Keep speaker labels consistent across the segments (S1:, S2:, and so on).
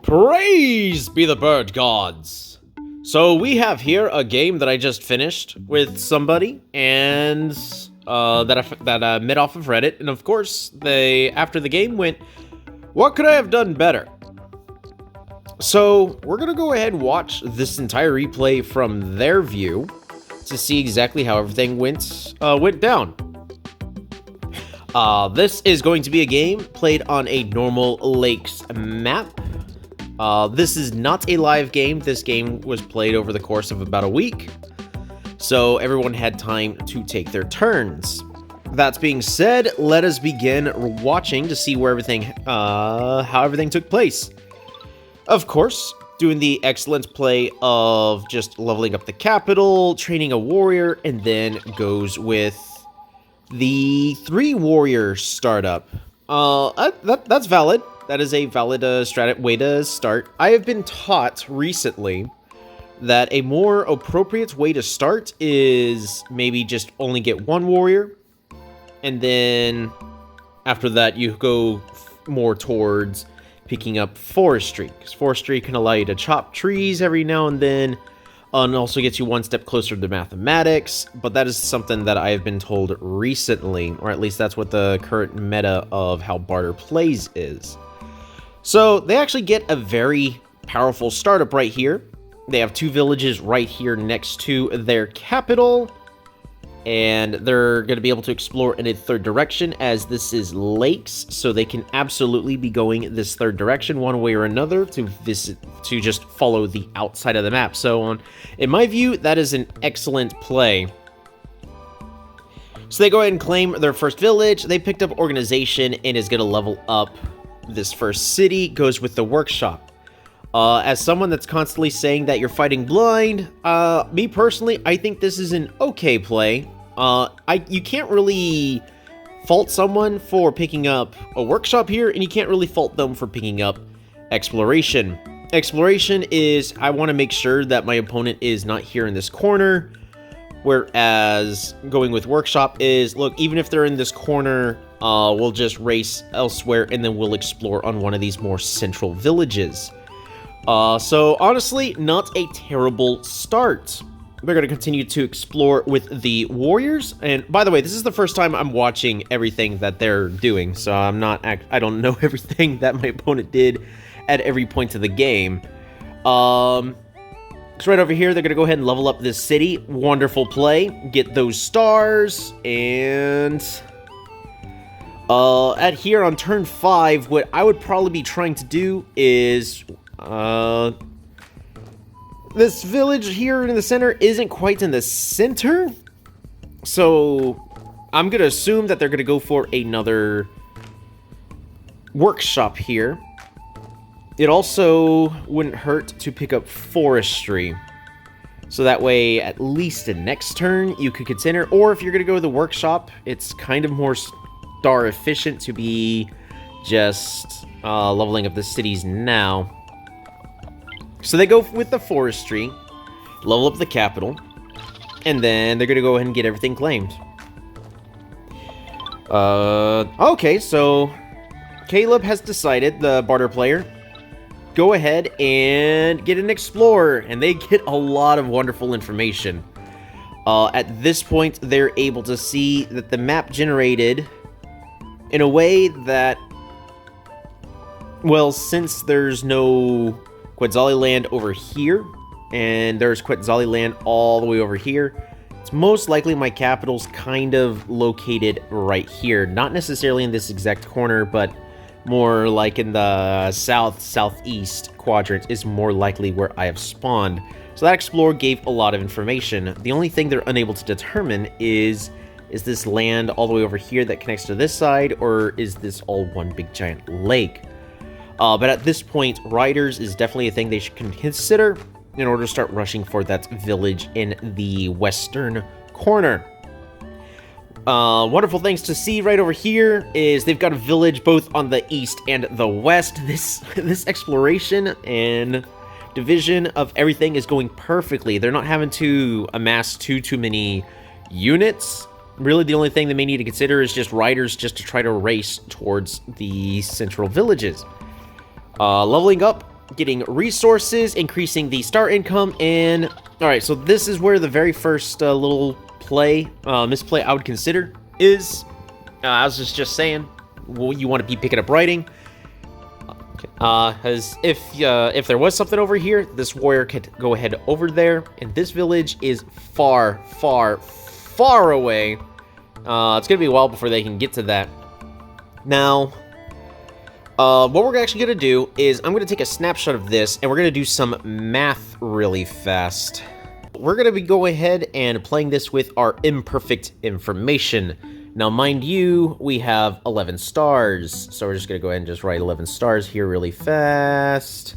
S1: Praise be the bird gods! So we have here a game that I just finished with somebody, and that I met off of Reddit, and of course, they after the game went, "What could I have done better?" So we're gonna go ahead and watch this entire replay from their view to see exactly how everything went down. This is going to be a game played on a normal lakes map. This is not a live game. This game was played over the course of about a week, so everyone had time to take their turns. That being said, let us begin watching to see where how everything took place. Of course, doing the excellent play of just leveling up the capital, training a warrior, and then goes with the 3 warrior startup. That's valid. That is a valid way to start. I have been taught recently that a more appropriate way to start is maybe just only get 1 warrior, and then after that you go more towards picking up forestry, because forestry can allow you to chop trees every now and then, and also gets you 1 step closer to mathematics. But that is something that I have been told recently, or at least that's what the current meta of how barter plays is. So they actually get a very powerful startup right here. They have 2 villages right here next to their capital, and they're going to be able to explore in a 3rd direction, as this is lakes, so they can absolutely be going this 3rd direction one way or another to just follow the outside of the map. So in my view, that is an excellent play. So they go ahead and claim their first village. They picked up organization and is going to level up this first city. Goes with the workshop. As someone that's constantly saying that you're fighting blind, me personally, I think this is an okay play. You can't really fault someone for picking up a workshop here, and you can't really fault them for picking up exploration. Exploration is, I want to make sure that my opponent is not here in this corner, whereas going with workshop is, look, even if they're in this corner, we'll just race elsewhere, and then we'll explore on one of these more central villages. So honestly, not a terrible start. We're going to continue to explore with the warriors. And by the way, this is the first time I'm watching everything that they're doing, so I don't know everything that my opponent did at every point of the game. So right over here, they're going to go ahead and level up this city. Wonderful play. Get those stars. And at here on turn 5, what I would probably be trying to do is this village here in the center isn't quite in the center, so I'm gonna assume that they're gonna go for another workshop here. It also wouldn't hurt to pick up forestry, so that way at least the next turn you could consider, or if you're gonna go with the workshop, it's kind of more star efficient to be just leveling up the cities now. So they go with the forestry, level up the capital, and then they're going to go ahead and get everything claimed. Okay, so Caleb has decided, the barter player, go ahead and get an explorer, and they get a lot of wonderful information. At this point, they're able to see that the map generated in a way that, well, since there's no Quetzali land over here, and there's Quetzali land all the way over here, it's most likely my capital's kind of located right here. Not necessarily in this exact corner, but more like in the southeast quadrant is more likely where I have spawned. So that explorer gave a lot of information. The only thing they're unable to determine is this land all the way over here that connects to this side, or is this all one big giant lake? But at this point, riders is definitely a thing they should consider in order to start rushing for that village in the western corner. Wonderful things to see right over here is they've got a village both on the east and the west. This exploration and division of everything is going perfectly. They're not having to amass too many units. Really, the only thing they may need to consider is just riders just to try to race towards the central villages. Leveling up getting resources, increasing the star income, and... Alright, so this is where the very first little misplay I would consider is... I was just saying, well, you want to be picking up writing. Because if there was something over here, this warrior could go ahead over there, and this village is far, far, far away. It's gonna be a while before they can get to that. Now, what we're actually gonna do is I'm gonna take a snapshot of this, and we're gonna do some math really fast. We're gonna be going ahead and playing this with our imperfect information. Now, mind you, we have 11 stars, so we're just going to go ahead and just write 11 stars here really fast.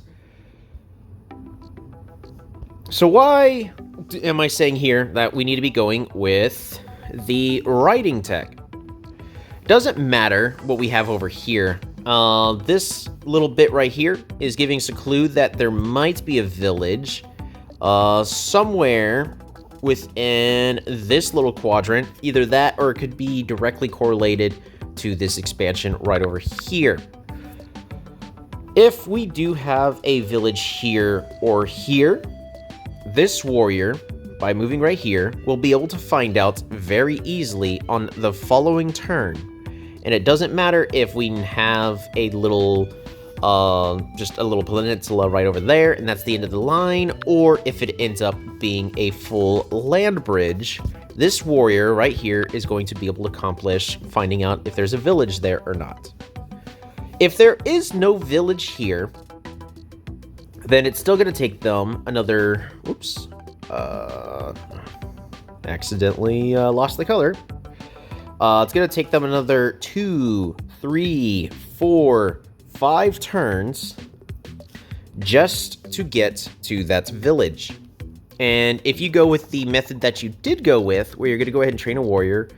S1: So why am I saying here that we need to be going with the writing tech? Doesn't matter what we have over here. This little bit right here is giving us a clue that there might be a village somewhere within this little quadrant. Either that, or it could be directly correlated to this expansion right over here. If we do have a village here or here, this warrior, by moving right here, will be able to find out very easily on the following turn. And it doesn't matter if we have a little just a little peninsula right over there, and that's the end of the line, or if it ends up being a full land bridge, this warrior right here is going to be able to accomplish finding out if there's a village there or not. If there is no village here, then it's still going to take them another... Oops. Accidentally lost the color. It's going to take them another 2, 3, 4, 5 turns just to get to that village. And if you go with the method that you did go with, where you're going to go ahead and train a warrior,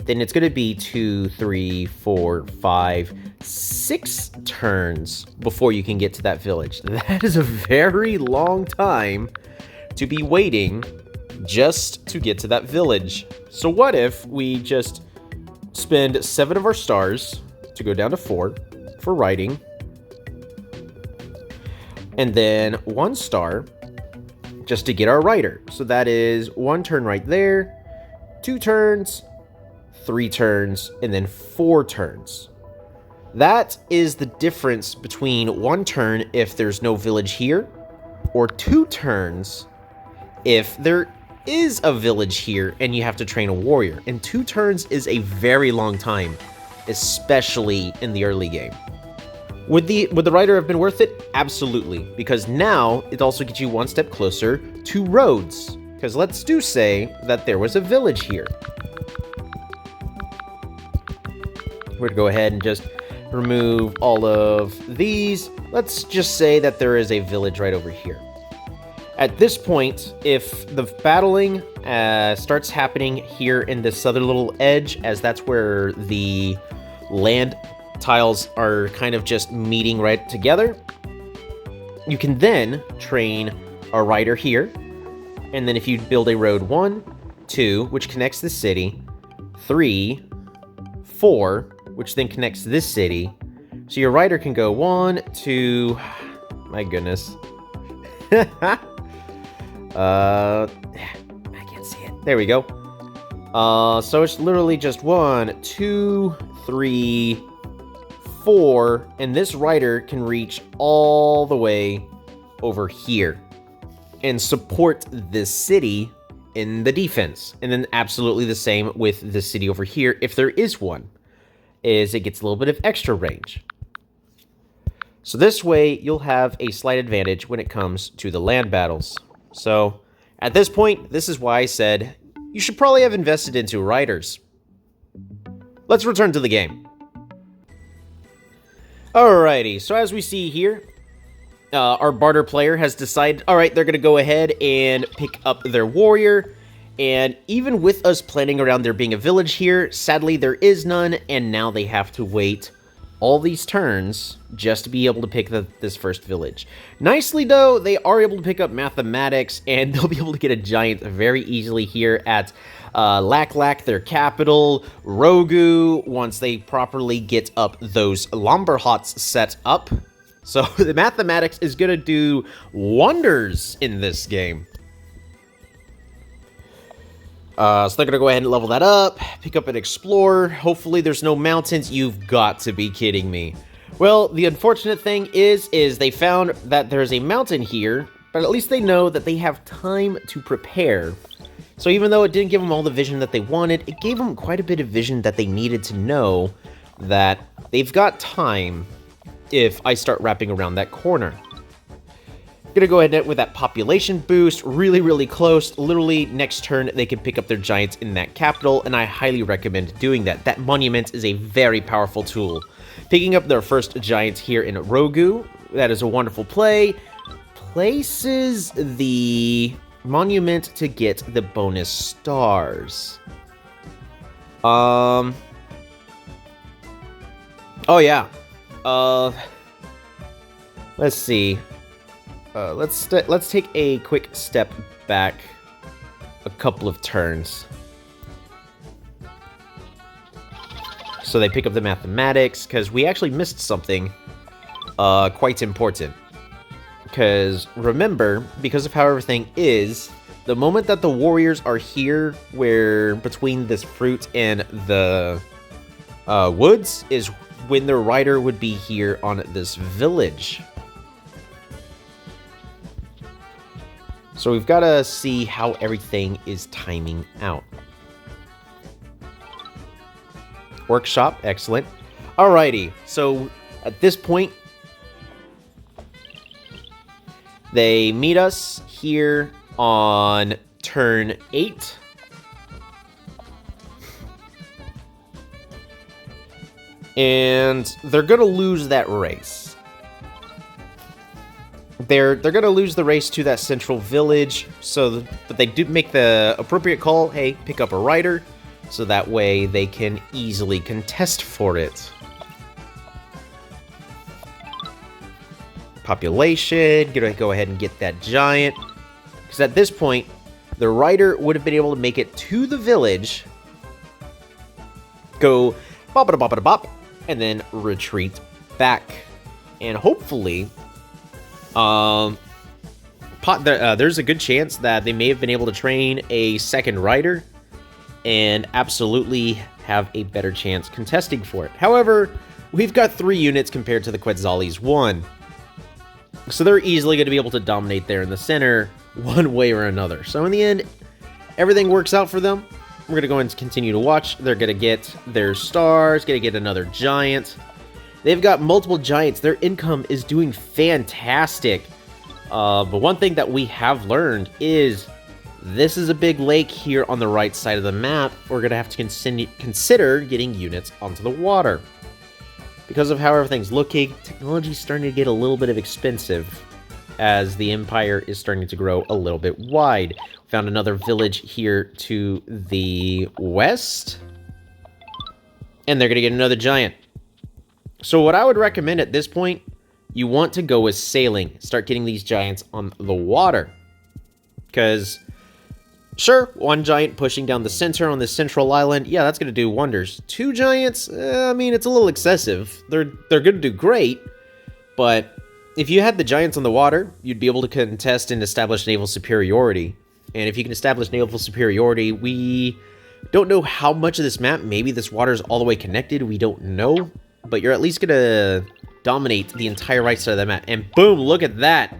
S1: then it's going to be 2, 3, 4, 5, 6 turns before you can get to that village. That is a very long time to be waiting just to get to that village. So what if we just spend 7 of our stars to go down to 4 for writing, and then 1 star just to get our writer. So that is 1 turn right there, 2 turns, 3 turns, and then 4 turns. That is the difference between 1 turn if there's no village here, or 2 turns if there is a village here and you have to train a warrior. And 2 turns is a very long time, especially in the early game. Would the writer have been worth it? Absolutely, because now it also gets you 1 step closer to roads. Because let's do say that there was a village here. We're gonna go ahead and just remove all of these. Let's just say that there is a village right over here. At this point, if the battling starts happening here in this other little edge, as that's where the land tiles are kind of just meeting right together, you can then train a rider here, and then if you build a road 1, 2, which connects the city, 3, 4, which then connects this city, so your rider can go 1, 2, my goodness. I can't see it. There we go. So it's literally just 1, 2, 3, 4, and this rider can reach all the way over here and support this city in the defense. And then absolutely the same with the city over here, if there is one, is it gets a little bit of extra range. So this way, you'll have a slight advantage when it comes to the land battles. So at this point, this is why I said you should probably have invested into riders. Let's return to the game. Alrighty, so as we see here, our barter player has decided, alright, they're going to go ahead and pick up their warrior. And even with us planning around there being a village here, sadly there is none, and now they have to wait all these turns just to be able to pick this first village. Nicely though, they are able to pick up mathematics, and they'll be able to get a giant very easily here at Lac, their capital, Rogu, once they properly get up those lumber huts set up. So the mathematics is going to do wonders in this game. So they're going to go ahead and level that up, pick up an explorer. Hopefully there's no mountains. You've got to be kidding me. Well, the unfortunate thing is they found that there's a mountain here, but at least they know that they have time to prepare. So even though it didn't give them all the vision that they wanted, it gave them quite a bit of vision that they needed to know that they've got time if I start wrapping around that corner. Gonna go ahead with that population boost, really close. Literally next turn they can pick up their giants in that capital, and I highly recommend doing that. That monument is a very powerful tool. Picking up their first giant here in Rogu, that is a wonderful play. Places the monument to get the bonus stars. Oh yeah. Let's see. Let's take a quick step back a couple of turns. So they pick up the mathematics, because we actually missed something quite important. Because remember, because of how everything is, the moment that the warriors are here, where between this fruit and the woods, is when the rider would be here on this village. So we've got to see how everything is timing out. Workshop, excellent. Alrighty, so at this point, they meet us here on turn 8. And they're going to lose that race. They're going to lose the race to that central village, but they do make the appropriate call, hey, pick up a rider, so that way they can easily contest for it. Population, gonna go ahead and get that giant, because at this point, the rider would have been able to make it to the village, go bop-a-da-bop-a-da-bop, and then retreat back. And hopefully, there's a good chance that they may have been able to train a second rider and absolutely have a better chance contesting for it. However, we've got 3 units compared to the Quetzali's 1. So they're easily going to be able to dominate there in the center one way or another. So in the end, everything works out for them. We're going to go and continue to watch. They're going to get their stars, going to get another giant. They've got multiple giants. Their income is doing fantastic. But one thing that we have learned is this is a big lake here on the right side of the map. We're going to have to consider getting units onto the water. Because of how everything's looking, technology's starting to get a little bit expensive as the empire is starting to grow a little bit wide. Found another village here to the west. And they're going to get another giant. So what I would recommend at this point, you want to go with sailing. Start getting these giants on the water. Because, sure, 1 giant pushing down the center on this central island, yeah, that's going to do wonders. 2 giants, I mean, it's a little excessive. They're going to do great, but if you had the giants on the water, you'd be able to contest and establish naval superiority. And if you can establish naval superiority, we don't know how much of this map, maybe this water is all the way connected, we don't know. But you're at least going to dominate the entire right side of the map. And boom, look at that.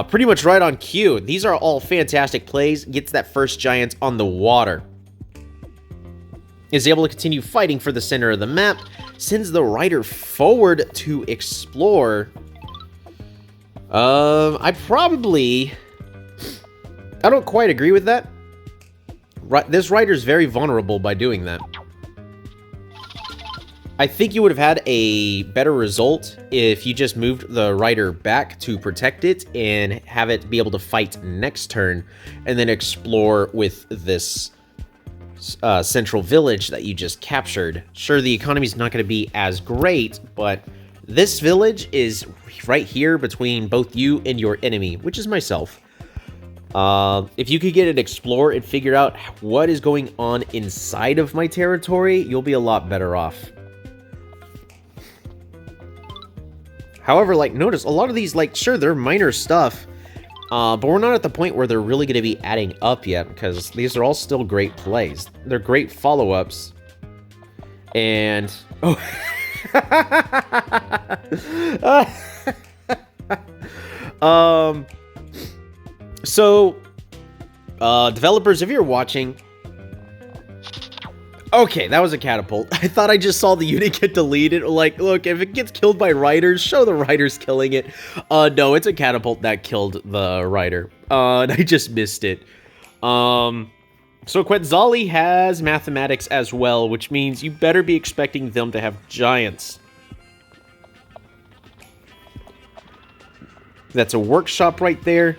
S1: Pretty much right on cue. These are all fantastic plays. Gets that first giant on the water. Is able to continue fighting for the center of the map. Sends the rider forward to explore. I don't quite agree with that. This rider's very vulnerable by doing that. I think you would have had a better result if you just moved the rider back to protect it and have it be able to fight next turn and then explore with this central village that you just captured. Sure, the economy is not going to be as great, but this village is right here between both you and your enemy, which is myself. If you could get an explore and figure out what is going on inside of my territory, you'll be a lot better off. However, like, notice a lot of these, like, sure, they're minor stuff, but we're not at the point where they're really going to be adding up yet, because these are all still great plays. They're great follow-ups. And... oh. So, developers, if you're watching... Okay, that was a catapult. I thought I just saw the unit get deleted. Like, look, if it gets killed by riders, show the riders killing it. No, it's a catapult that killed the rider. And I just missed it. So Quetzali has mathematics as well, which means you better be expecting them to have giants. That's a workshop right there.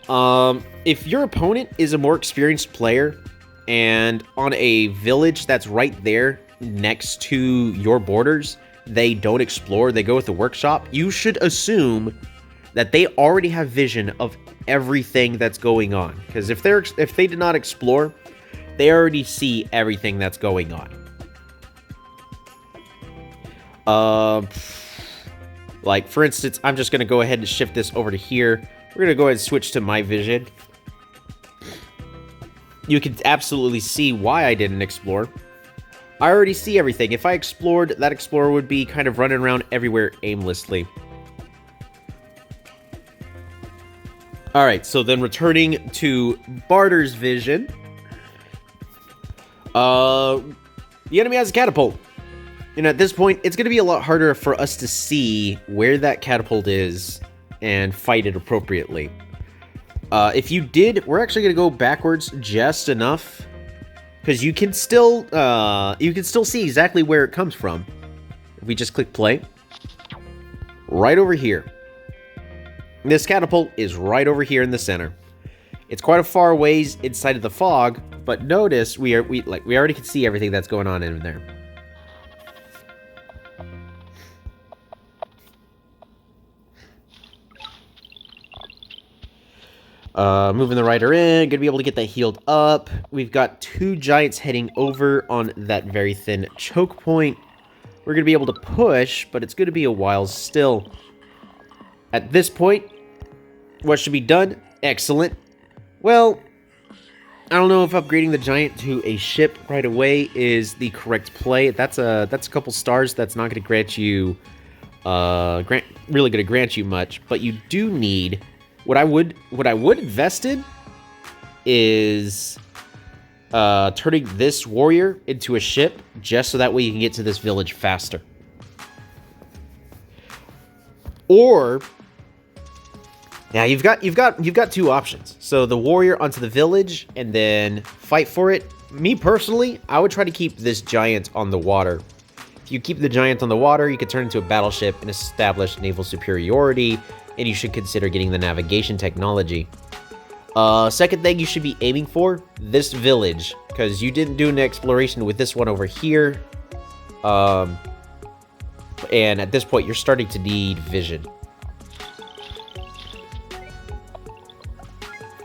S1: If your opponent is a more experienced player and on a village that's right there next to your borders, they don't explore, they go with the workshop, you should assume that they already have vision of everything that's going on. Because if they did not explore, they already see everything that's going on. Like, for instance, I'm just going to go ahead and shift this over to here. We're going to go ahead and switch to my vision. You can absolutely see why I didn't explore. I already see everything. If I explored, that explorer would be kind of running around everywhere aimlessly. Alright, so then returning to Barter's vision. The enemy has a catapult. And at this point, it's going to be a lot harder for us to see where that catapult is and fight it appropriately. If you did, we're actually going to go backwards just enough, because you can still see exactly where it comes from. If we just click play, right over here. This catapult is right over here in the center. It's quite a far ways inside of the fog, but notice we already can see everything that's going on in there. Moving the rider in, gonna be able to get that healed up. We've got two giants heading over on that very thin choke point. We're gonna be able to push, but it's gonna be a while still. At this point, what should be done? Excellent. Well, I don't know if upgrading the giant to a ship right away is the correct play. That's a couple stars. That's not gonna grant you, really gonna grant you much. But you do need. What I would invest in is turning this warrior into a ship, just so that way you can get to this village faster. Or now you've got two options. So the warrior onto the village and then fight for it. Me personally, I would try to keep this giant on the water. If you keep the giant on the water, you could turn into a battleship and establish naval superiority. And you should consider getting the navigation technology. Second thing you should be aiming for, this village, because you didn't do an exploration with this one over here. And at this point, you're starting to need vision.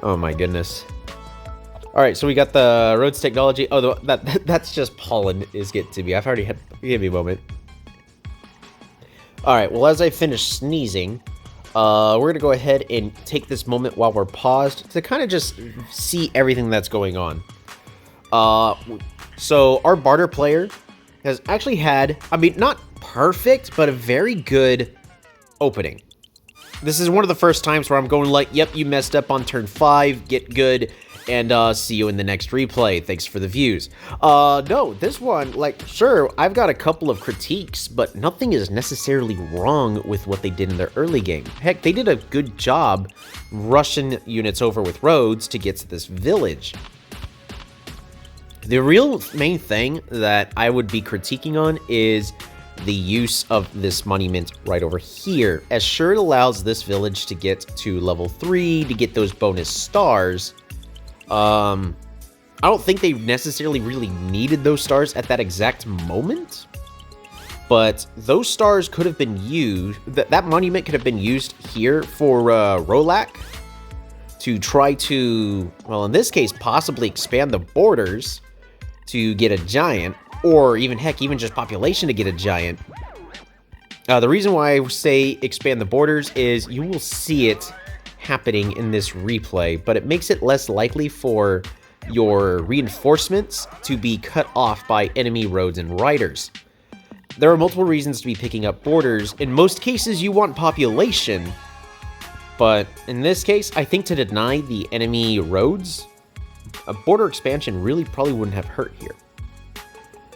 S1: Oh my goodness. Alright, so we got the roads technology. Oh, that's just pollen is getting to me. I've already had... Give me a moment. Alright, well, as I finish sneezing... we're going to go ahead and take this moment while we're paused to kind of just see everything that's going on. So our barter player has actually had, I mean, not perfect, but a very good opening. This is one of the first times where I'm going like, yep, you messed up on turn 5, get good, and see you in the next replay. Thanks for the views. No, this one, like, sure, I've got a couple of critiques, but nothing is necessarily wrong with what they did in their early game. Heck, they did a good job rushing units over with roads to get to this village. The real main thing that I would be critiquing on is the use of this monument right over here. As sure it allows this village to get to level 3, to get those bonus stars. I don't think they necessarily really needed those stars at that exact moment, but those stars could have been used, that monument could have been used here for Rolak to try to, well, in this case, possibly expand the borders to get a giant, or even, heck, even just population to get a giant. The reason why I say expand the borders is you will see it happening in this replay, but it makes it less likely for your reinforcements to be cut off by enemy roads and riders. There are multiple reasons to be picking up borders. In most cases, you want population, but in this case, I think to deny the enemy roads, a border expansion really probably wouldn't have hurt here.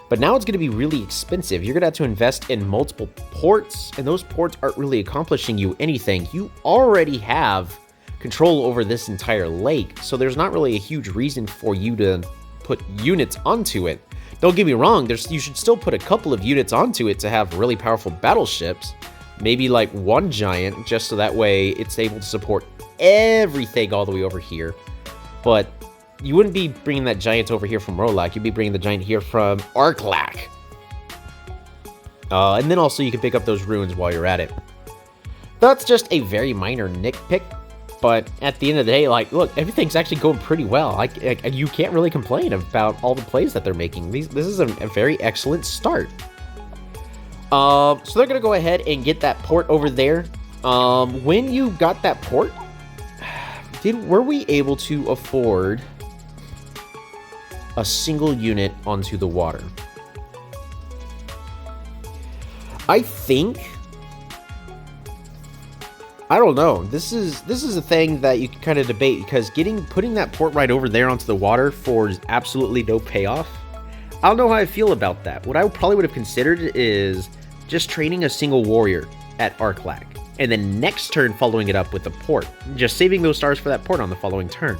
S1: But now it's going to be really expensive. You're going to have to invest in multiple ports, and those ports aren't really accomplishing you anything. You already have control over this entire lake, so there's not really a huge reason for you to put units onto it. Don't get me wrong, you should still put a couple of units onto it to have really powerful battleships. Maybe like one giant, just so that way it's able to support everything all the way over here. But you wouldn't be bringing that giant over here from Rolac. You'd be bringing the giant here from Arklac. And then also you can pick up those ruins while you're at it. That's just a very minor nitpick. But at the end of the day, like, look, everything's actually going pretty well. You can't really complain about all the plays that they're making. This is a very excellent start. So they're going to go ahead and get that port over there. When you got that port, were we able to afford a single unit onto the water? I think... I don't know. This is a thing that you can kind of debate, because putting that port right over there onto the water for absolutely no payoff, I don't know how I feel about that. What I probably would have considered is just training a single warrior at Arklac, and then next turn following it up with the port, just saving those stars for that port on the following turn.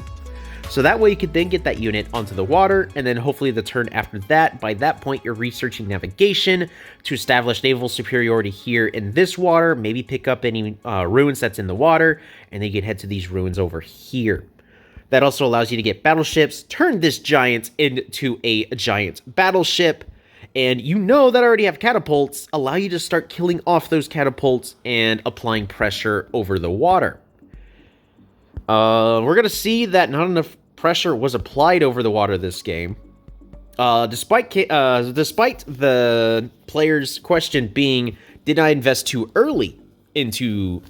S1: So that way you could then get that unit onto the water, and then hopefully the turn after that, by that point you're researching navigation to establish naval superiority here in this water, maybe pick up any ruins that's in the water, and then you can head to these ruins over here. That also allows you to get battleships, turn this giant into a giant battleship, and you know that I already have catapults, allow you to start killing off those catapults and applying pressure over the water. We're going to see that not enough pressure was applied over the water this game. Despite the player's question being, did I invest too early into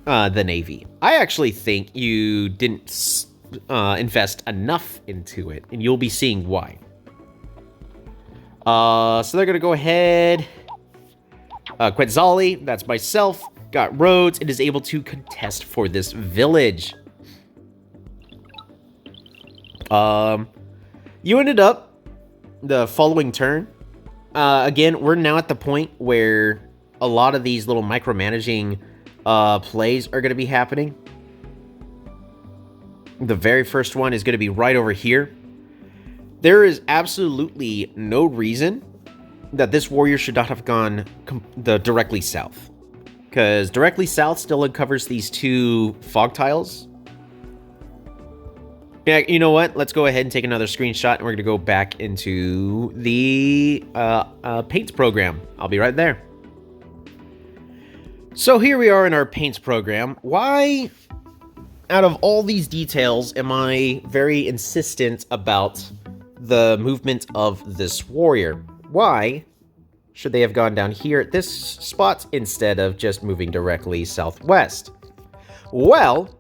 S1: the Navy? I actually think you didn't invest enough into it, and you'll be seeing why. So they're going to go ahead. Quetzali, that's myself, got roads and is able to contest for this village. You ended up the following turn. Again, we're now at the point where a lot of these little micromanaging plays are going to be happening. The very first one is going to be right over here. There is absolutely no reason that this warrior should not have gone directly south, because directly south still uncovers these two fog tiles. Yeah, you know what? Let's go ahead and take another screenshot, and we're going to go back into the paints program. I'll be right there. So here we are in our paints program. Why, out of all these details, am I very insistent about the movement of this warrior? Why should they have gone down here at this spot instead of just moving directly southwest? Well,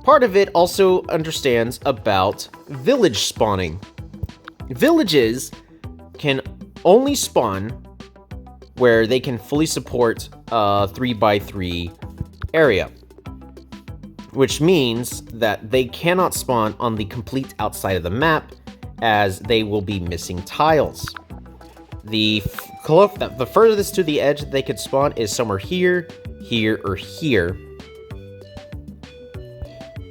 S1: part of it also understands about village spawning. Villages can only spawn where they can fully support a 3x3 area, which means that they cannot spawn on the complete outside of the map, as they will be missing tiles. The furthest to the edge that they could spawn is somewhere here, here, or here.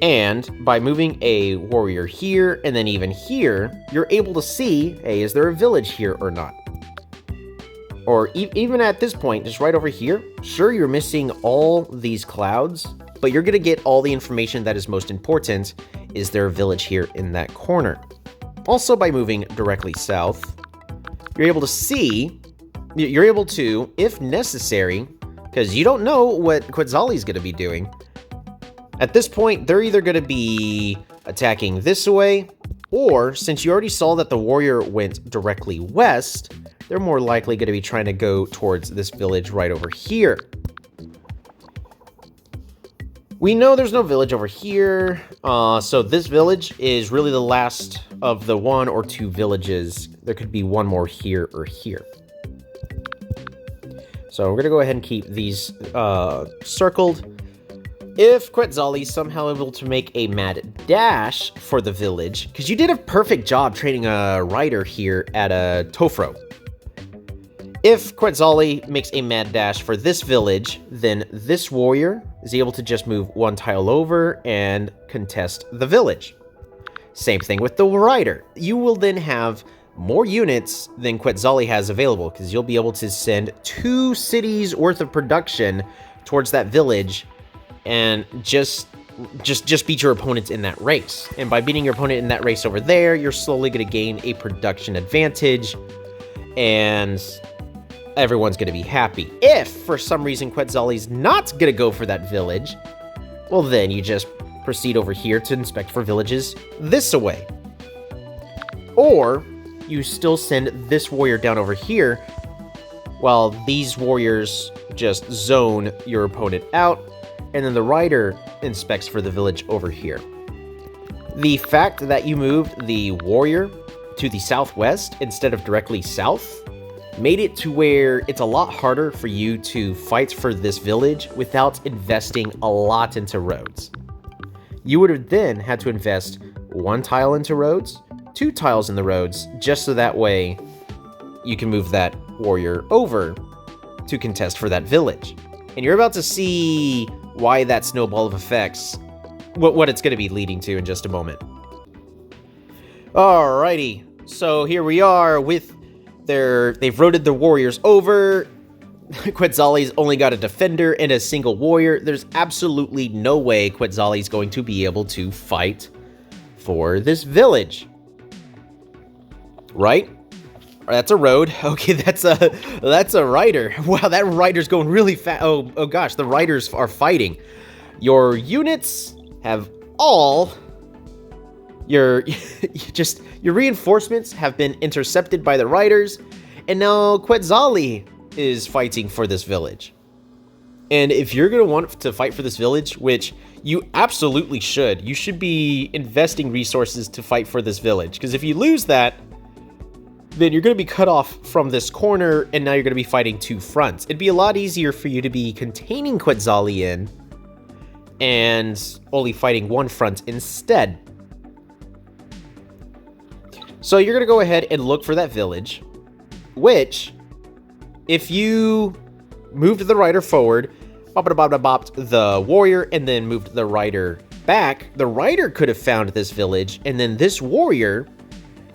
S1: And by moving a warrior here, and then even here, you're able to see, hey, is there a village here or not? Or even at this point, just right over here, sure, you're missing all these clouds, but you're going to get all the information that is most important. Is there a village here in that corner? Also, by moving directly south, you're able to, if necessary, because you don't know what Quetzali's going to be doing. At this point, they're either going to be attacking this way, or since you already saw that the warrior went directly west, they're more likely going to be trying to go towards this village right over here. We know there's no village over here, so this village is really the last of the 1 or 2 villages. There could be one more here or here. So we're going to go ahead and keep these circled. If Quetzali is somehow able to make a mad dash for the village, because you did a perfect job training a rider here at a Tofro. If Quetzali makes a mad dash for this village, then this warrior is able to just move 1 tile over and contest the village. Same thing with the rider. You will then have more units than Quetzali has available, because you'll be able to send 2 cities worth of production towards that village and just beat your opponent in that race. And by beating your opponent in that race over there, you're slowly going to gain a production advantage, and everyone's going to be happy. If, for some reason, Quetzali's not going to go for that village, well, then you just proceed over here to inspect for villages this away. Or you still send this warrior down over here, while these warriors just zone your opponent out, and then the rider inspects for the village over here. The fact that you moved the warrior to the southwest instead of directly south made it to where it's a lot harder for you to fight for this village without investing a lot into roads. You would have then had to invest 1 tile into roads, 2 tiles in the roads, just so that way you can move that warrior over to contest for that village. And you're about to see why that snowball of effects, what it's going to be leading to in just a moment. Alrighty, so here we are with they've rotated the warriors over. Quetzali's only got a defender and a single warrior. There's absolutely no way Quetzali's going to be able to fight for this village. Right? That's a road. Okay, that's a rider. Wow, that rider's going really fast. Oh gosh, the riders are fighting. Your units have all your reinforcements have been intercepted by the riders, and now Quetzali is fighting for this village. And if you're going to want to fight for this village, which you absolutely should, you should be investing resources to fight for this village, because if you lose that, then you're going to be cut off from this corner, and now you're going to be fighting 2 fronts. It'd be a lot easier for you to be containing Quetzali in and only fighting 1 front instead. So you're going to go ahead and look for that village, which, if you moved the rider forward, bopped the warrior, and then moved the rider back, the rider could have found this village, and then this warrior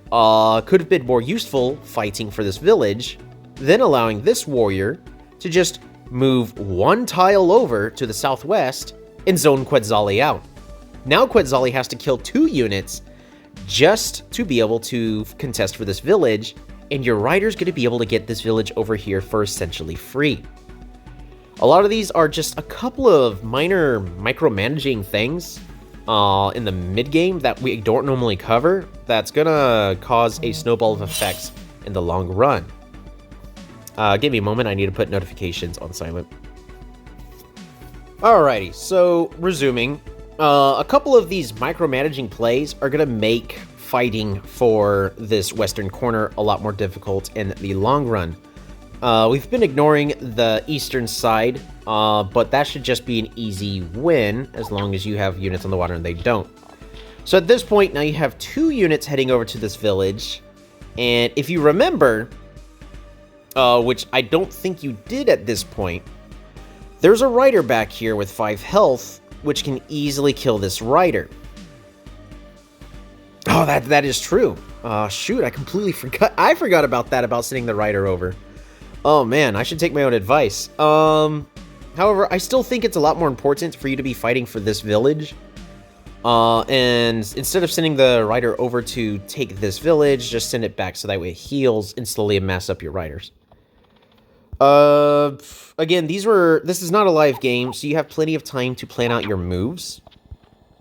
S1: could have been more useful fighting for this village, then allowing this warrior to just move 1 tile over to the southwest and zone Quetzali out. Now Quetzali has to kill 2 units just to be able to contest for this village, and your rider's going to be able to get this village over here for essentially free. A lot of these are just a couple of minor micromanaging things in the mid-game that we don't normally cover that's going to cause a snowball of effects in the long run. Give me a moment, I need to put notifications on silent. Alrighty, so resuming. A couple of these micromanaging plays are going to make fighting for this western corner a lot more difficult in the long run. We've been ignoring the eastern side, but that should just be an easy win as long as you have units on the water and they don't. So at this point, now you have 2 units heading over to this village, and if you remember, which I don't think you did at this point, there's a rider back here with 5 health, which can easily kill this rider. Oh, that is true. Shoot, I completely forgot. I forgot about that, about sending the rider over. Oh man, I should take my own advice. However, I still think it's a lot more important for you to be fighting for this village. And instead of sending the rider over to take this village, just send it back so that way it heals and slowly amass up your riders. Again, this is not a live game, so you have plenty of time to plan out your moves.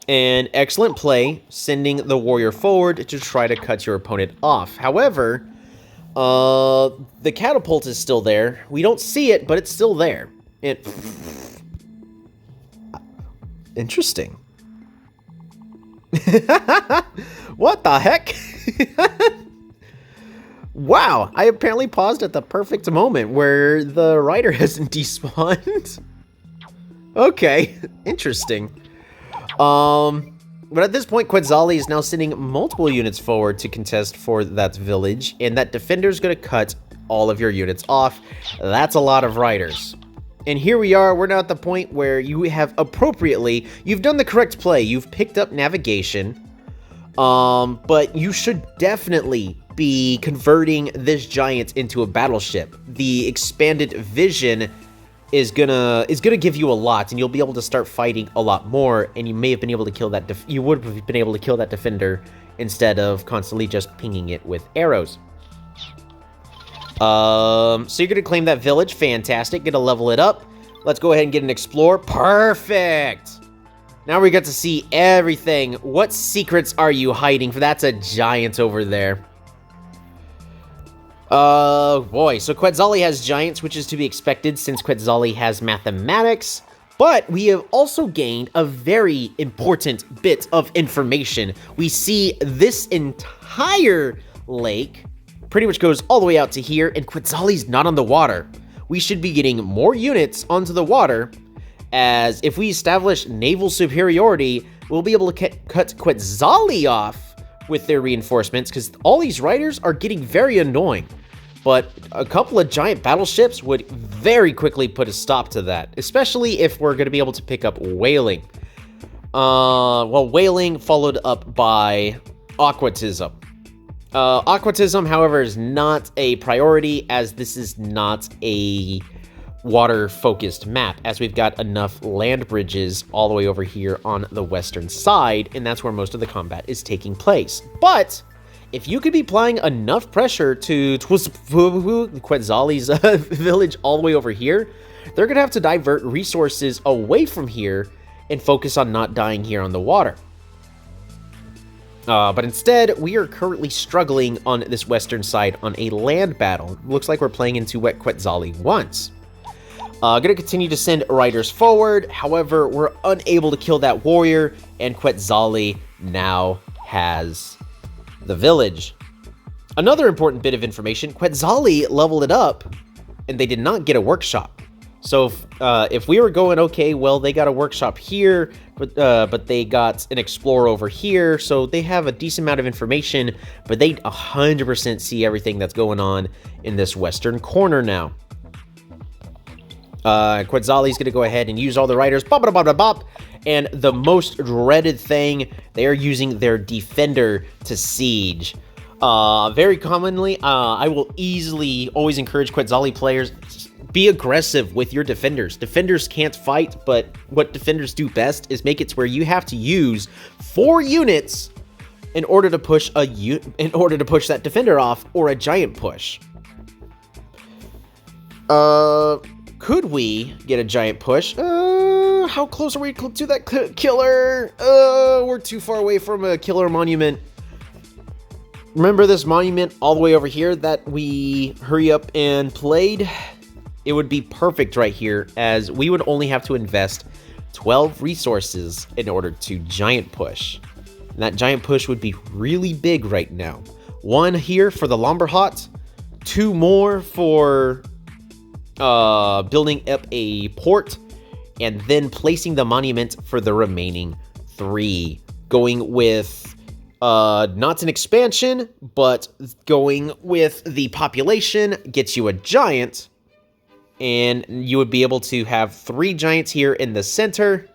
S1: And excellent play, sending the warrior forward to try to cut your opponent off. However, The catapult is still there. We don't see it, but it's still there. Interesting. What the heck? Wow, I apparently paused at the perfect moment where the rider hasn't despawned. Okay, interesting. But at this point, Quetzali is now sending multiple units forward to contest for that village, and that defender's gonna cut all of your units off. That's a lot of riders. And here we are, we're now at the point where you have appropriately, you've done the correct play, you've picked up navigation, but you should definitely be converting this giant into a battleship. The expanded vision is gonna give you a lot, and you'll be able to start fighting a lot more, and you may have been able to kill that, you would have been able to kill that defender instead of constantly just pinging it with arrows. So you're gonna claim that village, fantastic, gonna level it up. Let's go ahead and get an explore, perfect! Now we get to see everything. What secrets are you hiding? That's a giant over there. Boy, so Quetzali has giants, which is to be expected since Quetzali has mathematics, but we have also gained a very important bit of information. We see this entire lake pretty much goes all the way out to here, and Quetzali's not on the water. We should be getting more units onto the water, as if we establish naval superiority, we'll be able to cut Quetzali off with their reinforcements, because all these riders are getting very annoying. But a couple of giant battleships would very quickly put a stop to that, especially if we're going to be able to pick up whaling. Well, whaling followed up by aquatism. Aquatism, however, is not a priority, as this is not a water-focused map, as we've got enough land bridges all the way over here on the western side, and that's where most of the combat is taking place. But if you could be applying enough pressure to Quetzali's village all the way over here, they're going to have to divert resources away from here and focus on not dying here on the water. But instead, we are currently struggling on this western side on a land battle. Looks like we're playing into what Quetzali wants. Gonna continue to send riders forward, however, we're unable to kill that warrior, and Quetzali now has the village. Another important bit of information, Quetzali leveled it up, and they did not get a workshop. So if we were going, okay, well, they got a workshop here, but they got an explorer over here, so they have a decent amount of information, but they 100% see everything that's going on in this western corner now. Quetzali's gonna go ahead and use all the riders, bop, bop, bop, bop, and the most dreaded thing, they are using their defender to siege. Very commonly, I will easily always encourage Quetzali players, be aggressive with your defenders. Defenders can't fight, but what defenders do best is make it to where you have to use 4 units in order to push that defender off, or a giant push. Could we get a giant push? How close are we to that killer? We're too far away from a killer monument. Remember this monument all the way over here that we hurry up and played? It would be perfect right here, as we would only have to invest 12 resources in order to giant push. And that giant push would be really big right now. 1 here for the Lomberhot, 2 more for building up a port, and then placing the monument for the remaining 3. Going with not an expansion, but going with the population gets you a giant, and you would be able to have 3 giants here in the center,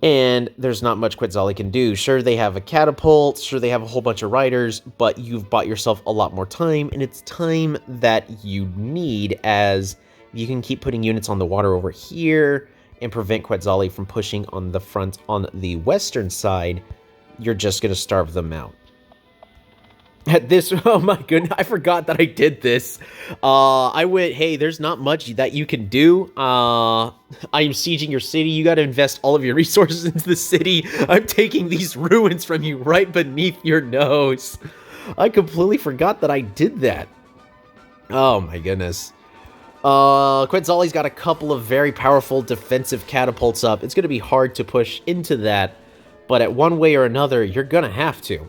S1: and there's not much Quetzali can do. Sure, they have a catapult, sure, they have a whole bunch of riders, but you've bought yourself a lot more time, and it's time that you need, as you can keep putting units on the water over here and prevent Quetzali from pushing on the front on the western side. You're just going to starve them out. At this, oh my goodness, I forgot that I did this. I went, hey, there's not much that you can do. I am sieging your city. You got to invest all of your resources into the city. I'm taking these ruins from you right beneath your nose. I completely forgot that I did that. Oh my goodness. Quetzali's got a couple of very powerful defensive catapults up. It's going to be hard to push into that, but at one way or another, you're going to have to.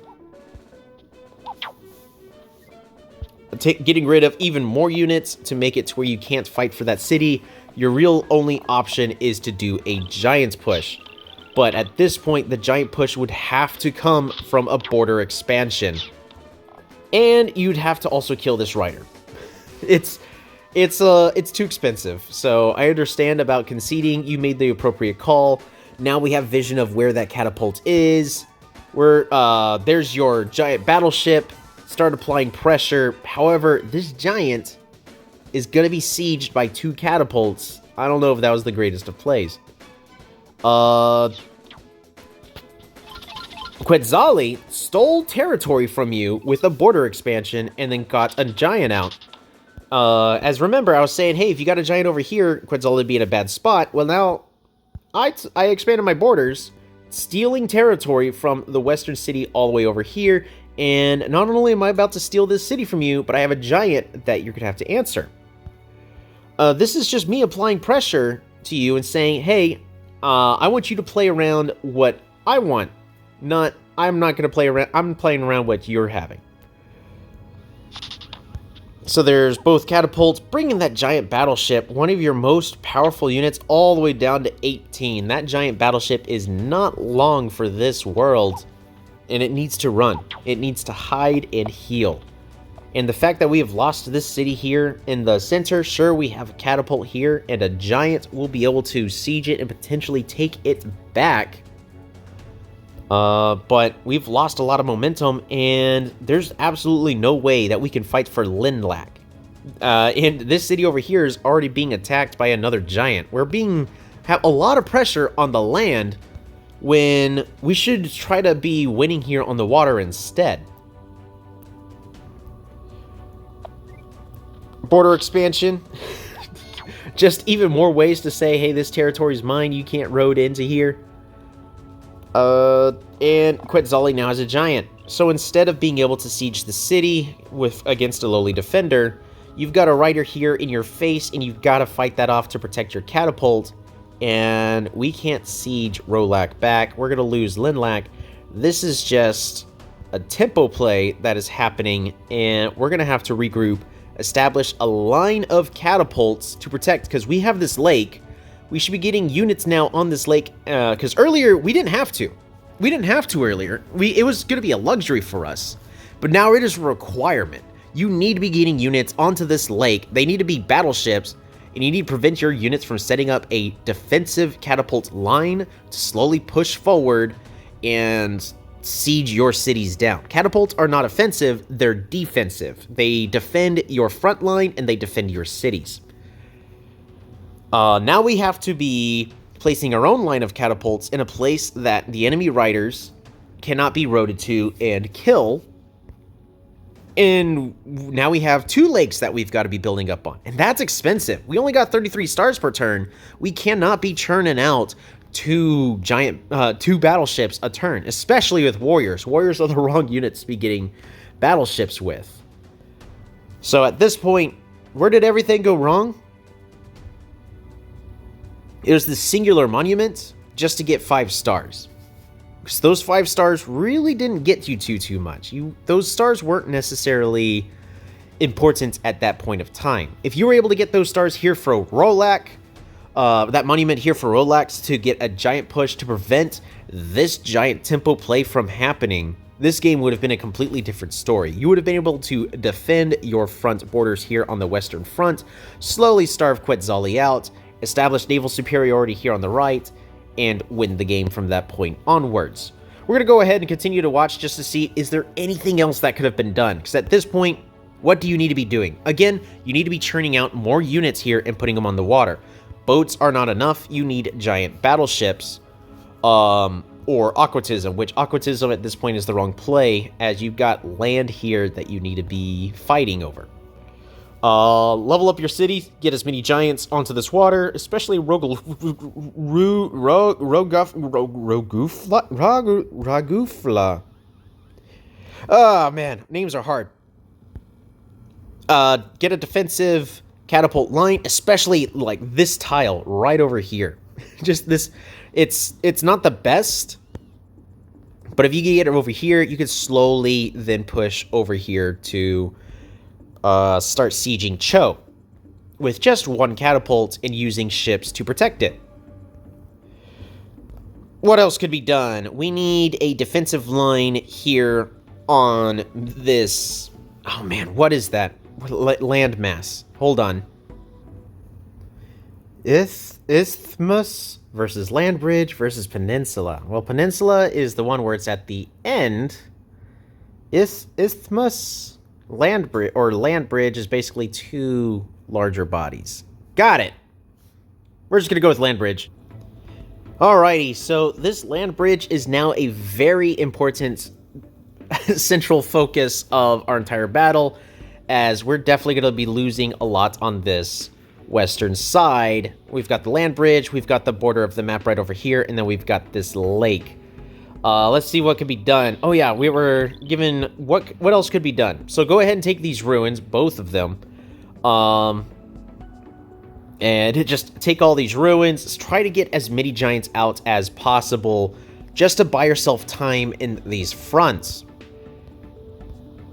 S1: Getting rid of even more units to make it to where you can't fight for that city, your real only option is to do a giant push. But at this point, the giant push would have to come from a border expansion. And you'd have to also kill this rider. It's too expensive. So I understand about conceding. You made the appropriate call. Now we have vision of where that catapult is. There's your giant battleship. Start applying pressure. However, this giant is going to be sieged by 2 catapults. I don't know if that was the greatest of plays. Quetzali stole territory from you with a border expansion and then got a giant out. As remember, I was saying, hey, if you got a giant over here, Quetzali would be in a bad spot. Well, now, I expanded my borders, stealing territory from the western city all the way over here, and not only am I about to steal this city from you, but I have a giant that you're going to have to answer. This is just me applying pressure to you and saying, hey, I want you to play around what I want. I'm not going to play around, I'm playing around what you're having. So there's both catapults, bringing that giant battleship, one of your most powerful units, all the way down to 18. That giant battleship is not long for this world, and it needs to run. It needs to hide and heal. And the fact that we have lost this city here in the center, sure, we have a catapult here, and a giant will be able to siege it and potentially take it back. But we've lost a lot of momentum, and there's absolutely no way that we can fight for Lindlak. And this city over here is already being attacked by another giant. Have a lot of pressure on the land when we should try to be winning here on the water instead. Border expansion. Just even more ways to say, hey, this territory is mine, you can't road into here. And Quetzali now has a giant. So instead of being able to siege the city against a lowly defender, you've got a rider here in your face, and you've got to fight that off to protect your catapult. And we can't siege Rolak back. We're going to lose Lindlak. This is just a tempo play that is happening, and we're going to have to regroup, establish a line of catapults to protect, because we have this lake. We should be getting units now on this lake, because earlier we didn't have to. We didn't have to earlier. It was going to be a luxury for us. But now it is a requirement. You need to be getting units onto this lake. They need to be battleships, and you need to prevent your units from setting up a defensive catapult line to slowly push forward and siege your cities down. Catapults are not offensive, they're defensive. They defend your front line, and they defend your cities. Now we have to be placing our own line of catapults in a place that the enemy riders cannot be roaded to and kill. And now we have 2 lakes that we've got to be building up on. And that's expensive. We only got 33 stars per turn. We cannot be churning out 2 battleships a turn, especially with warriors. Warriors are the wrong units to be getting battleships with. So at this point, where did everything go wrong? It was the singular monument just to get 5 stars. Because those 5 stars really didn't get you too much. Those stars weren't necessarily important at that point of time. If you were able to get those stars here for Rolak, that monument here for Rolak to get a giant push to prevent this giant tempo play from happening, this game would have been a completely different story. You would have been able to defend your front borders here on the western front, slowly starve Quetzali out, establish naval superiority here on the right, and win the game from that point onwards. We're going to go ahead and continue to watch just to see, is there anything else that could have been done? Because at this point, what do you need to be doing? Again, you need to be churning out more units here and putting them on the water. Boats are not enough. You need giant battleships, or aquatism, which aquatism at this point is the wrong play, as you've got land here that you need to be fighting over. Level up your city, get as many giants onto this water, especially Ragufla. Oh, man. Names are hard. Get a defensive catapult line, especially like this tile right over here. Just this, it's not the best, but if you can get it over here, you can slowly then push over here to start sieging Cho with just one catapult and using ships to protect it. What else could be done? We need a defensive line here on this. Oh man, what is that? Landmass. Hold on. Isthmus versus land bridge versus peninsula. Well, peninsula is the one where it's at the end. Isthmus land bridge is basically two larger bodies. Got it. We're just gonna go with land bridge. Alrighty, so this land bridge is now a very important central focus of our entire battle, as we're definitely going to be losing a lot on this western side. We've got the land bridge, we've got the border of the map right over here, and then we've got this lake. Let's see what could be done. Oh yeah, we were given... What else could be done? So go ahead and take these ruins, both of them. And just take all these ruins. Try to get as many giants out as possible, just to buy yourself time in these fronts.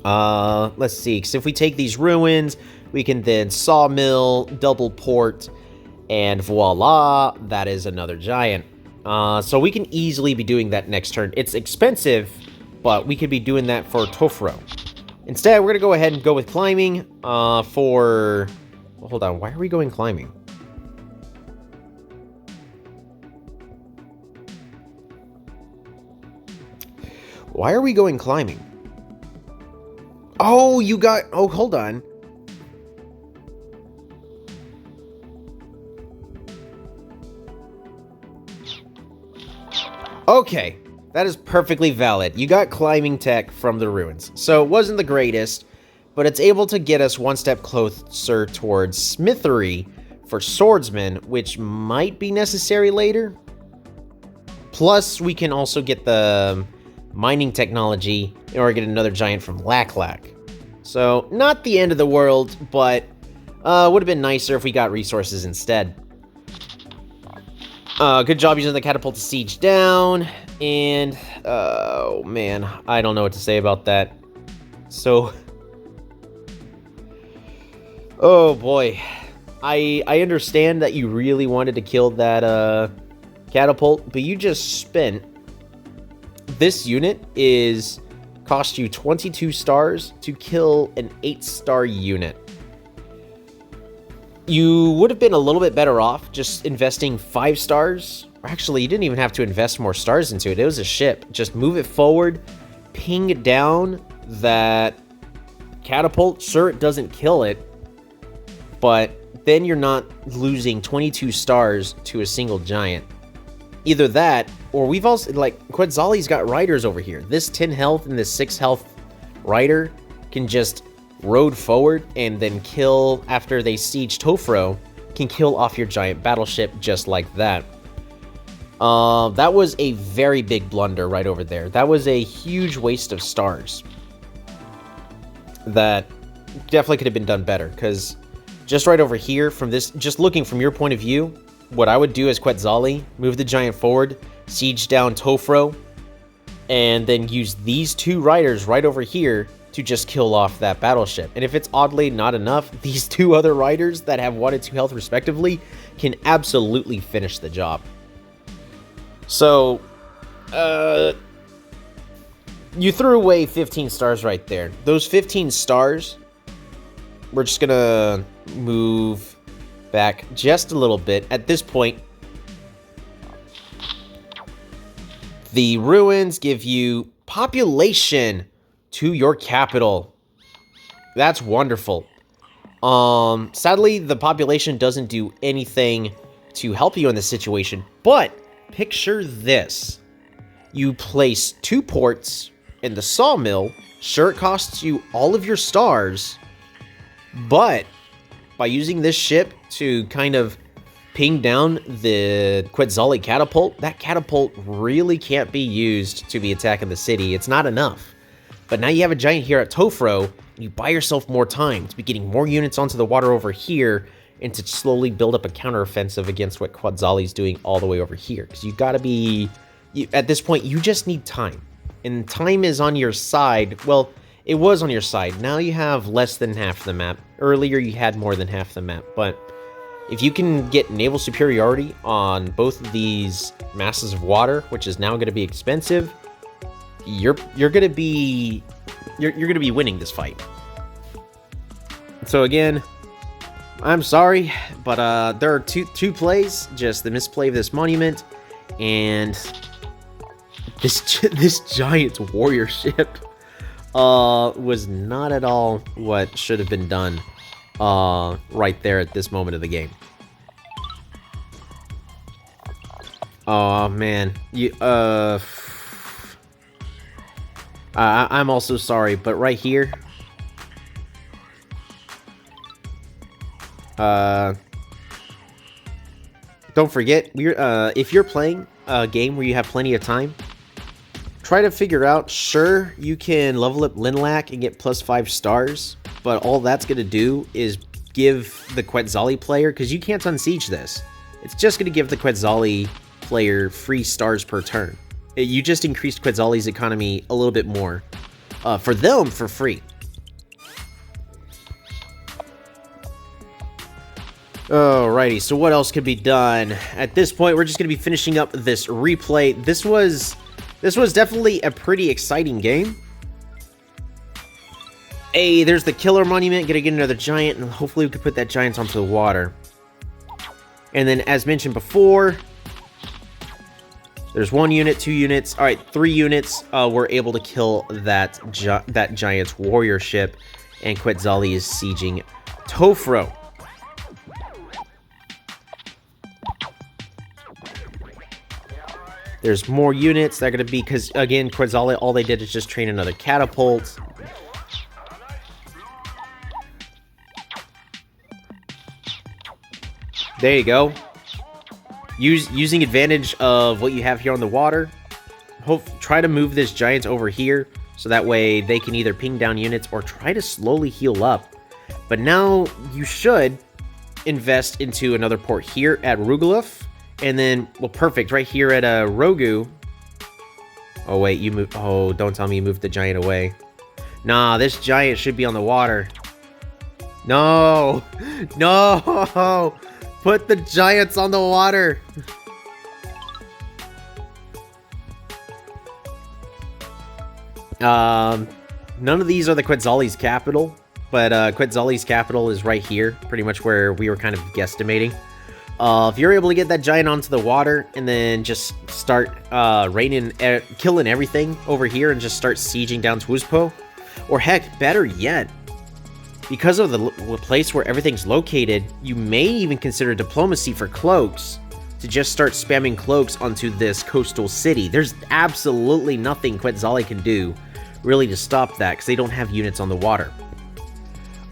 S1: Let's see, because if we take these ruins, we can then sawmill, double port, and voila, that is another giant. So we can easily be doing that next turn. It's expensive, but we could be doing that for Tofro. Instead, we're going to go ahead and go with climbing, for... Well, hold on, why are we going climbing? Why are we going climbing? Oh, you got... Oh, hold on. Okay, that is perfectly valid. You got climbing tech from the ruins. So it wasn't the greatest, but it's able to get us one step closer towards smithery for swordsmen, which might be necessary later. Plus, we can also get the mining technology in order to get another giant from Lack. So, not the end of the world, but would have been nicer if we got resources instead. Good job using the catapult to siege down, and, oh man, I don't know what to say about that. So, oh boy, I understand that you really wanted to kill that, catapult, but you just spent... This unit cost you 22 stars to kill an 8-star unit. You would have been a little bit better off just investing 5 stars. Actually, you didn't even have to invest more stars into it. It was a ship. Just move it forward, ping down that catapult. Sure, it doesn't kill it, but then you're not losing 22 stars to a single giant. Either that, or we've also, like, Quetzali's got riders over here. This 10 health and this 6 health rider can just road forward and then kill, after they siege Tofro, can kill off your giant battleship just like that. That was a very big blunder right over there. That was a huge waste of stars. That definitely could have been done better, because just right over here, from this, just looking from your point of view, what I would do as Quetzali, move the giant forward, siege down Tofro, and then use these 2 riders right over here to just kill off that battleship. And if it's oddly not enough, these 2 other riders that have 1 and 2 health respectively can absolutely finish the job. So, you threw away 15 stars right there. Those 15 stars, we're just gonna move back just a little bit. At this point, the ruins give you population to your capital. That's wonderful. Sadly, the population doesn't do anything to help you in this situation, but picture this. You place 2 ports in the sawmill. Sure, it costs you all of your stars, but by using this ship to kind of ping down the Quetzali catapult, that catapult really can't be used to be attacking the city. It's not enough. But now you have a giant here at Tofro, and you buy yourself more time to be getting more units onto the water over here, and to slowly build up a counteroffensive against what Quetzali's doing all the way over here. Because you gotta be... at this point, you just need time. And time is on your side. Well, it was on your side. Now you have less than half the map. Earlier, you had more than half the map. But if you can get naval superiority on both of these masses of water, which is now going to be expensive, you're going to be winning this fight. So again, I'm sorry, but there are two plays, just the misplay of this monument and this giant warrior ship was not at all what should have been done right there at this moment of the game. Oh man, I'm also sorry, but right here, don't forget, if you're playing a game where you have plenty of time, try to figure out, sure, you can level up Linlac and get +5 stars, but all that's going to do is give the Quetzali player, because you can't unsiege this, it's just going to give the Quetzali player free stars per turn. You just increased Quetzali's economy a little bit more. For them, for free. Alrighty, so what else could be done? At this point, we're just going to be finishing up this replay. This was definitely a pretty exciting game. Hey, there's the killer monument. Gonna get another giant, and hopefully we can put that giant onto the water. And then, as mentioned before, there's 1 unit, 2 units. All right, 3 units. We're able to kill that giant's warrior ship, and Quetzali is sieging Tofro. There's more units. They're going to be, because, again, Quetzali, all they did is just train another catapult. There you go. Using advantage of what you have here on the water. Try to move this giant over here, so that way they can either ping down units or try to slowly heal up. But now you should invest into another port here at Rugaluf. And then, well, perfect, right here at Rogu. Oh, wait, you moved... Oh, don't tell me you moved the giant away. Nah, this giant should be on the water. No! No! Put the giants on the water! None of these are the Quetzali's capital. But Quetzali's capital is right here. Pretty much where we were kind of guesstimating. If you're able to get that giant onto the water and then just start killing everything over here and just start sieging down Twuzpo, or heck, better yet, because of the place where everything's located, you may even consider diplomacy for cloaks to just start spamming cloaks onto this coastal city. There's absolutely nothing Quetzali can do really to stop that because they don't have units on the water.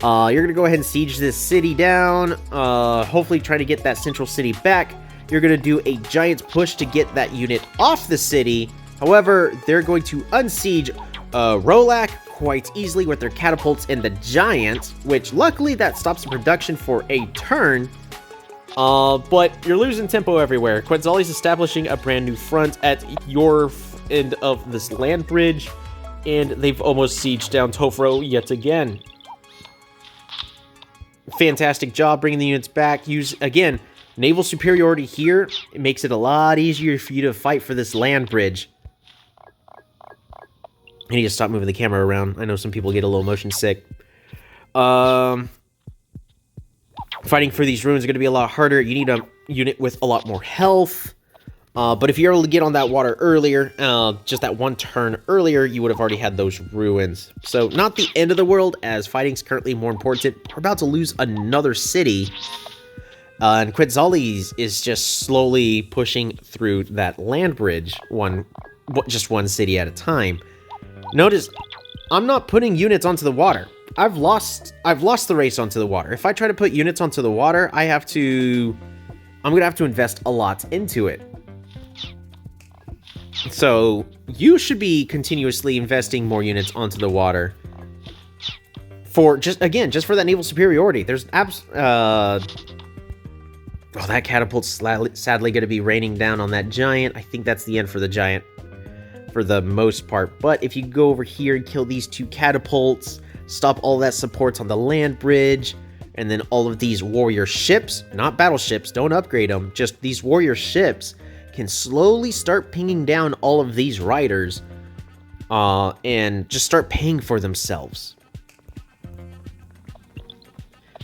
S1: You're going to go ahead and siege this city down, hopefully try to get that central city back. You're going to do a giant push to get that unit off the city. However, they're going to unsiege Rolac quite easily with their catapults and the giant, which luckily that stops the production for a turn. But you're losing tempo everywhere. Quetzali's establishing a brand new front at your end of this land bridge, and they've almost sieged down Tofro yet again. Fantastic job bringing the units back. Use, again, naval superiority here. It makes it a lot easier for you to fight for this land bridge. I need to stop moving the camera around. I know some people get a little motion sick. Fighting for these ruins is going to be a lot harder. You need a unit with a lot more health. But if you're able to get on that water earlier, just that one turn earlier, you would have already had those ruins. So not the end of the world, as fighting's currently more important. We're about to lose another city. And Quetzali is just slowly pushing through that land bridge, just one city at a time. Notice, I'm not putting units onto the water. I've lost the race onto the water. If I try to put units onto the water, I'm going to have to invest a lot into it. So you should be continuously investing more units onto the water. For just for that naval superiority. There's that catapult's sadly going to be raining down on that giant. I think that's the end for the giant for the most part. But if you go over here and kill these 2 catapults, stop all that supports on the land bridge, and then all of these warrior ships, not battleships, don't upgrade them, just these warrior ships can slowly start pinging down all of these riders and just start paying for themselves.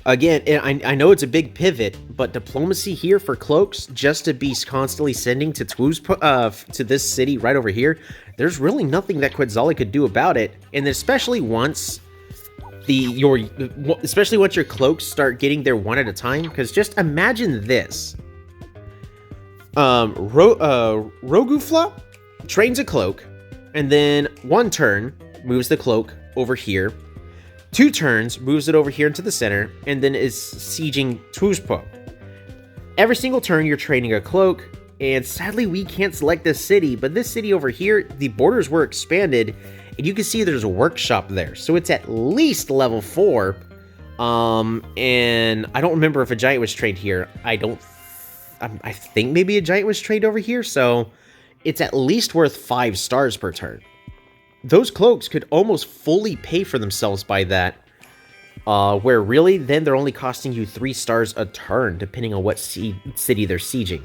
S1: Again, I know it's a big pivot, but diplomacy here for cloaks, just to be constantly sending to to this city right over here, there's really nothing that Quetzali could do about it. And especially once your cloaks start getting there one at a time, because just imagine this. Rogufla trains a cloak, and then 1 turn moves the cloak over here. 2 turns, moves it over here into the center, and then is sieging Tuzpo. Every single turn, you're training a cloak, and sadly, we can't select this city, but this city over here, the borders were expanded, and you can see there's a workshop there, so it's at least level 4, and I don't remember if a giant was trained here. I think maybe a giant was trained over here, so it's at least worth 5 stars per turn. Those cloaks could almost fully pay for themselves by that, where really then they're only costing you 3 stars a turn, depending on what city they're sieging.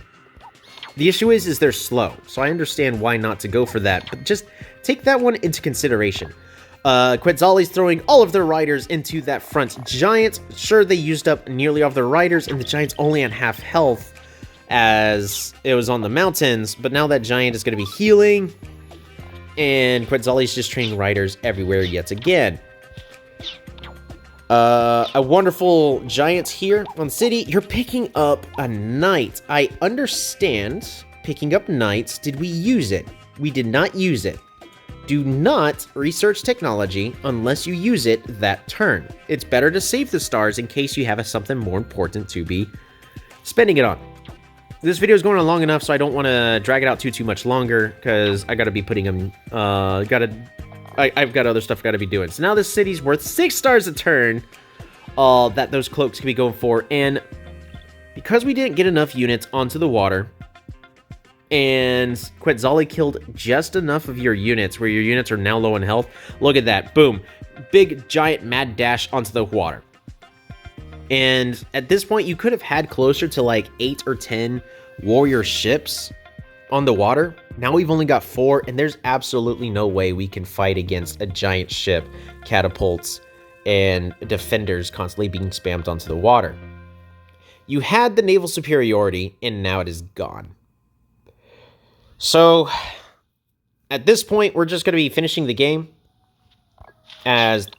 S1: The issue is they're slow, so I understand why not to go for that, but just take that one into consideration. Quetzali's throwing all of their riders into that front giant. Sure, they used up nearly all of their riders, and the giant's only on half health as it was on the mountains, but now that giant is going to be healing, and Quetzali's just training riders everywhere yet again. A wonderful giant here on the city. You're picking up a knight. I understand picking up knights. Did we use it? We did not use it. Do not research technology unless you use it that turn. It's better to save the stars in case you have something more important to be spending it on. This video is going on long enough, so I don't want to drag it out too much longer, because I gotta be putting them, I've got other stuff I gotta be doing. So now this city's worth 6 stars a turn, that those cloaks can be going for, and because we didn't get enough units onto the water, and Quetzali killed just enough of your units, where your units are now low in health, look at that, boom, big, giant, mad dash onto the water. And at this point, you could have had closer to like 8 or 10 warrior ships on the water. Now we've only got 4, and there's absolutely no way we can fight against a giant ship, catapults, and defenders constantly being spammed onto the water. You had the naval superiority, and now it is gone. So, at this point, we're just going to be finishing the game, as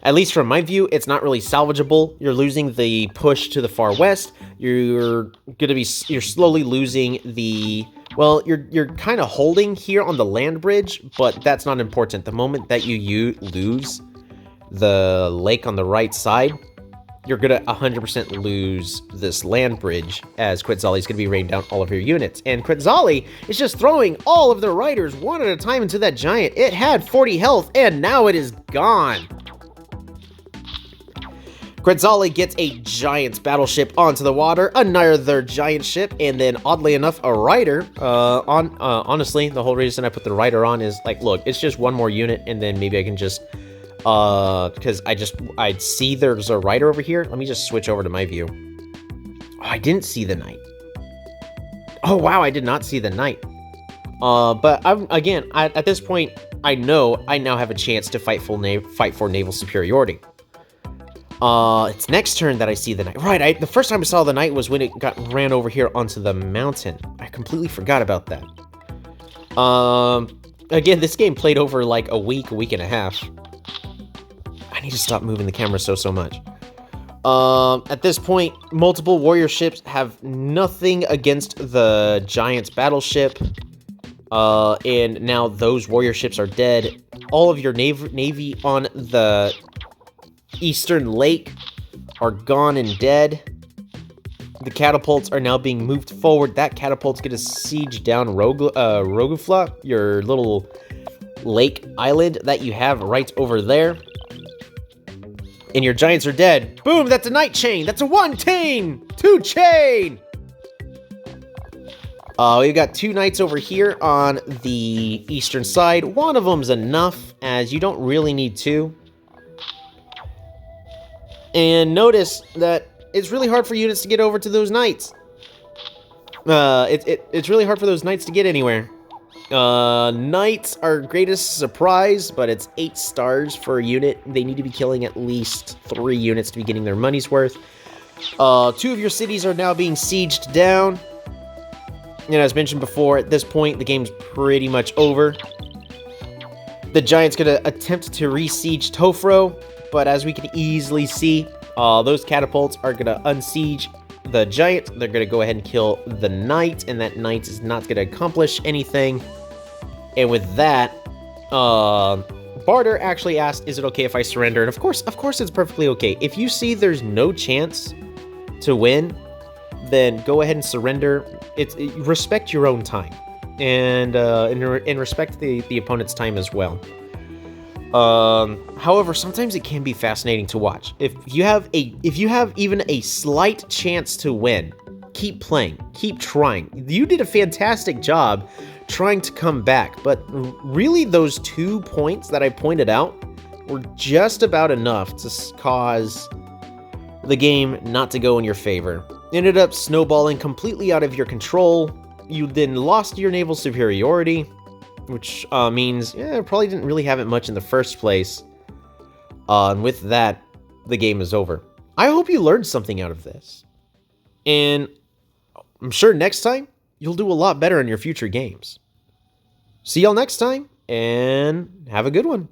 S1: at least from my view, it's not really salvageable. You're losing the push to the far west. You're slowly losing the, well, you're kind of holding here on the land bridge, but that's not important. The moment that you lose the lake on the right side, you're gonna 100% lose this land bridge, as Quetzali's gonna be raining down all of your units. And Quetzali is just throwing all of their riders one at a time into that giant. It had 40 health, and now it is gone. Quetzali gets a giant battleship onto the water, another giant ship, and then oddly enough, a rider. Honestly, the whole reason I put the rider on is like, look, it's just one more unit, and then maybe I can just, because I'd see there's a rider over here. Let me just switch over to my view. Oh, I didn't see the knight. Oh wow, I did not see the knight. But at this point, I know I now have a chance to fight for naval superiority. It's next turn that I see the knight. Right, the first time I saw the knight was when it ran over here onto the mountain. I completely forgot about that. Again, this game played over like a week and a half. I need to stop moving the camera so much. At this point, multiple warrior ships have nothing against the giant's battleship. And now those warrior ships are dead. All of your navy on the Eastern Lake are gone and dead. The catapults are now being moved forward. That catapult's going to siege down Rogufla, your little lake island that you have right over there. And your giants are dead. Boom, that's a knight chain. That's a 1 chain. 2 chain. We've got 2 knights over here on the eastern side. One of them's enough, as you don't really need 2. And notice that it's really hard for units to get over to those knights. It's really hard for those knights to get anywhere. Knights are greatest surprise, but it's 8 stars for a unit. They need to be killing at least 3 units to be getting their money's worth. 2 of your cities are now being sieged down. And as mentioned before, at this point, the game's pretty much over. The Giant's going to attempt to re-siege Tofro, but as we can easily see, those catapults are going to unsiege the Giant. They're going to go ahead and kill the Knight, and that Knight is not going to accomplish anything. And with that, Barter actually asked, is it okay if I surrender? And of course it's perfectly okay. If you see there's no chance to win, then go ahead and surrender. Respect your own time, and respect the opponent's time as well. However, sometimes it can be fascinating to watch. If you have even a slight chance to win, keep playing, keep trying. You did a fantastic job trying to come back, but really those 2 points that I pointed out were just about enough to cause the game not to go in your favor. Ended up snowballing completely out of your control. You then lost your naval superiority, which means probably didn't really have it much in the first place. And with that, the game is over. I hope you learned something out of this. And I'm sure next time, you'll do a lot better in your future games. See y'all next time, and have a good one.